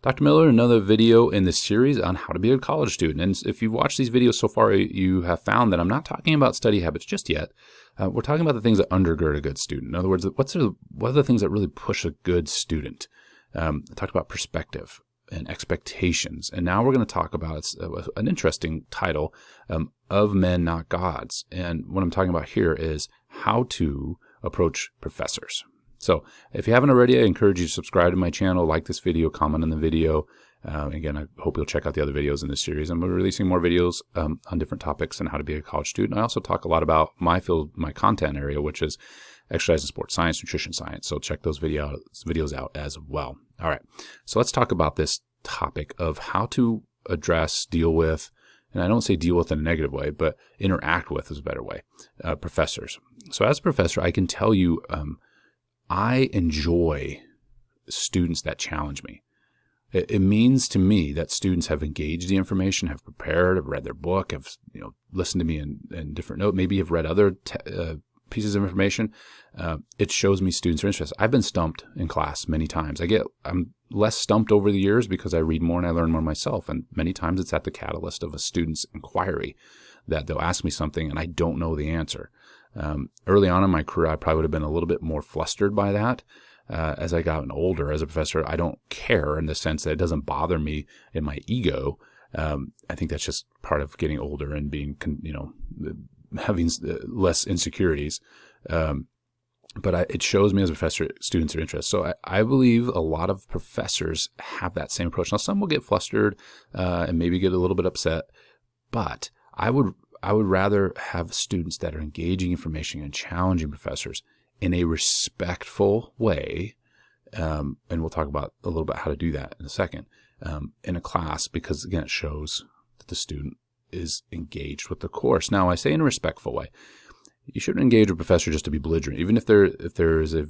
Dr. Miller, another video in this series on how to be a college student. And if you've watched these videos so far, you have found that I'm not talking about study habits just yet. We're talking about the things that undergird a good student. In other words, what are the things that really push a good student? I talked about perspective and expectations. And now we're going to talk about an interesting title, Of Men, Not Gods. And what I'm talking about here is how to approach professors. So if you haven't already, I encourage you to subscribe to my channel, like this video, comment on the video. Again, I hope you'll check out the other videos in this series. I'm releasing more videos on different topics and how to be a college student. I also talk a lot about my field, my content area, which is exercise and sports science, nutrition science. So check those videos out as well. All right, so let's talk about this topic of how to address, deal with, and I don't say deal with in a negative way, but interact with is a better way, professors. So as a professor, I can tell you, I enjoy students that challenge me. It means to me that students have engaged the information, have prepared, have read their book, have listened to me in different notes, maybe have read other pieces of information. It shows me students are interested. I've been stumped in class many times. I'm less stumped over the years because I read more and I learn more myself. And many times it's at the catalyst of a student's inquiry that they'll ask me something and I don't know the answer. Early on in my career, I probably would have been a little bit more flustered by that. As I got older as a professor, I don't care in the sense that it doesn't bother me in my ego. I think that's just part of getting older and being, having less insecurities. But it shows me as a professor, students are interested. So I believe a lot of professors have that same approach. Now, some will get flustered and maybe get a little bit upset, but I would rather have students that are engaging information and challenging professors in a respectful way, and we'll talk about a little bit how to do that in a second, in a class, because again, it shows that the student is engaged with the course. Now, I say in a respectful way. You shouldn't engage a professor just to be belligerent, even if there is a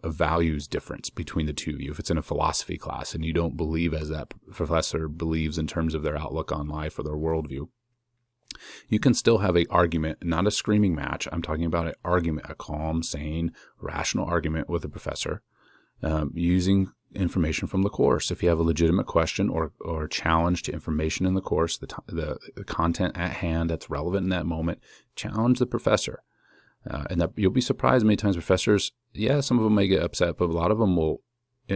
values difference between the two of you. If it's in a philosophy class and you don't believe as that professor believes in terms of their outlook on life or their worldview, you can still have an argument, not a screaming match. I'm talking about an argument, a calm, sane, rational argument with a professor using information from the course. If you have a legitimate question or challenge to information in the course, the content at hand that's relevant in that moment, challenge the professor. And that you'll be surprised many times professors, some of them may get upset, but a lot of them will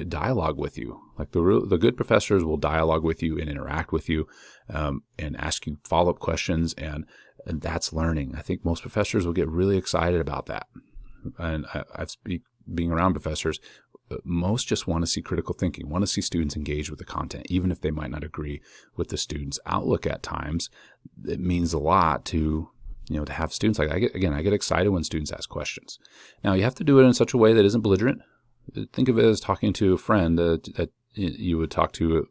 dialogue with you. Like the good professors will dialogue with you and interact with you and ask you follow-up questions, and that's learning. I think most professors will get really excited about that. And being around professors, most just want to see critical thinking, want to see students engage with the content, even if they might not agree with the student's outlook at times. It means a lot to have students like that. I get excited when students ask questions. Now, you have to do it in such a way that isn't belligerent. Think of it as talking to a friend that you would talk to,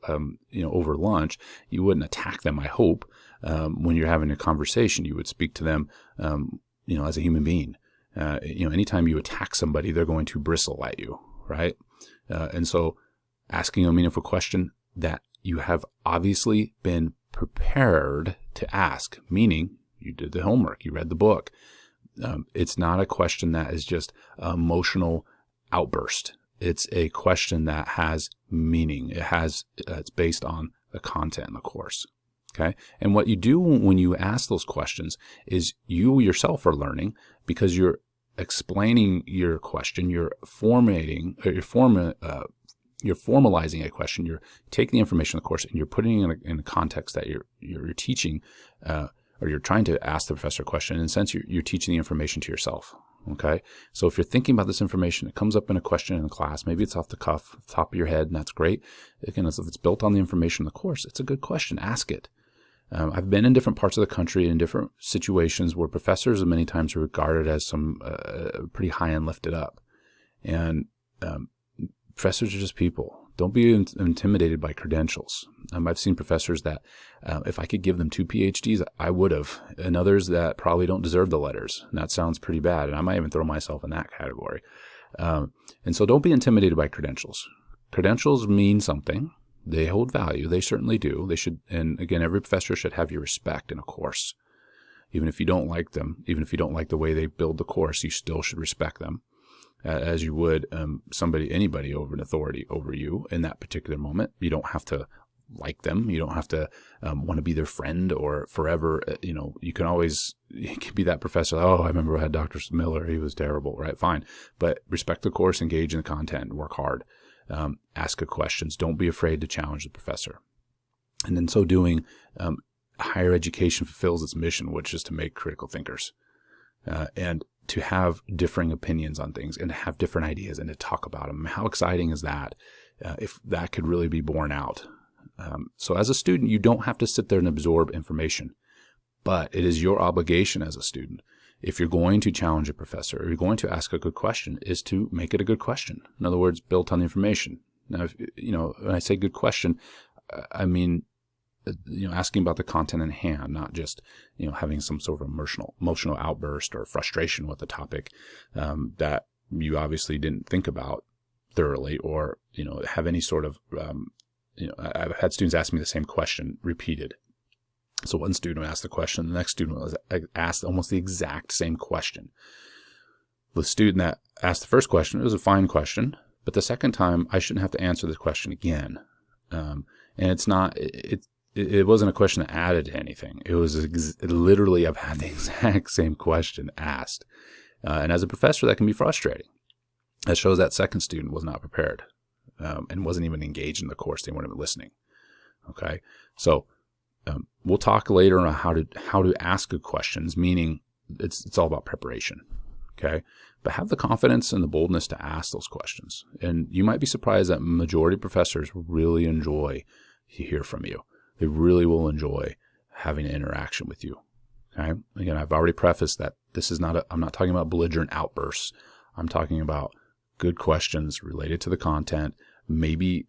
over lunch. You wouldn't attack them, I hope. When you're having a conversation, you would speak to them, as a human being. Anytime you attack somebody, they're going to bristle at you, right? And so asking a meaningful question that you have obviously been prepared to ask, meaning you did the homework, you read the book. It's not a question that is just emotional outburst. It's a question that has meaning. It's based on the content in the course. Okay. And what you do when you ask those questions is you yourself are learning because you're explaining your question. You're formalizing a question. You're taking the information in the course and you're putting it in a context that you're teaching, or you're trying to ask the professor a question. In a sense, you're teaching the information to yourself. Okay. So if you're thinking about this information, it comes up in a question in a class, maybe it's off the cuff, top of your head, and that's great. Again, if it's built on the information in the course, it's a good question. Ask it. I've been in different parts of the country in different situations where professors many times are regarded as some pretty high and lifted up. And professors are just people. Don't be intimidated by credentials. I've seen professors that if I could give them 2 PhDs, I would have, and others that probably don't deserve the letters. And that sounds pretty bad, and I might even throw myself in that category. And so don't be intimidated by credentials. Credentials mean something. They hold value. They certainly do. They should, and again, every professor should have your respect in a course. Even if you don't like them, even if you don't like the way they build the course, you still should respect them. as you would anybody over an authority over you in that particular moment. You don't have to like them. You don't have to want to be their friend or forever. You can be that professor. Oh, I remember I had Dr. Miller. He was terrible, right? Fine. But respect the course, engage in the content, work hard, ask good questions. Don't be afraid to challenge the professor. And in so doing, higher education fulfills its mission, which is to make critical thinkers and to have differing opinions on things and to have different ideas and to talk about them. How exciting is that if that could really be borne out? So as a student, you don't have to sit there and absorb information, but it is your obligation as a student, if you're going to challenge a professor or you're going to ask a good question, is to make it a good question. In other words, built on the information. Now, when I say good question, I mean, asking about the content in hand, not just, having some sort of emotional outburst or frustration with the topic that you obviously didn't think about thoroughly, or, have any sort of, I've had students ask me the same question repeated. So one student would ask the question, the next student was asked almost the exact same question. The student that asked the first question, it was a fine question, but the second time I shouldn't have to answer the question again. And it's not, it wasn't a question that added to anything. It was literally, I've had the exact same question asked. And as a professor, that can be frustrating. That shows that second student was not prepared and wasn't even engaged in the course. They weren't even listening. Okay. So we'll talk later on how to ask good questions, meaning it's all about preparation. Okay. But have the confidence and the boldness to ask those questions. And you might be surprised that majority of professors really enjoy to hear from you. They really will enjoy having an interaction with you. Okay. Again, I've already prefaced that this is I'm not talking about belligerent outbursts. I'm talking about good questions related to the content, maybe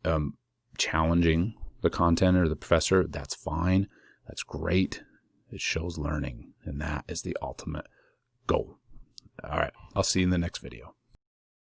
challenging the content or the professor. That's fine. That's great. It shows learning, and that is the ultimate goal. All right. I'll see you in the next video.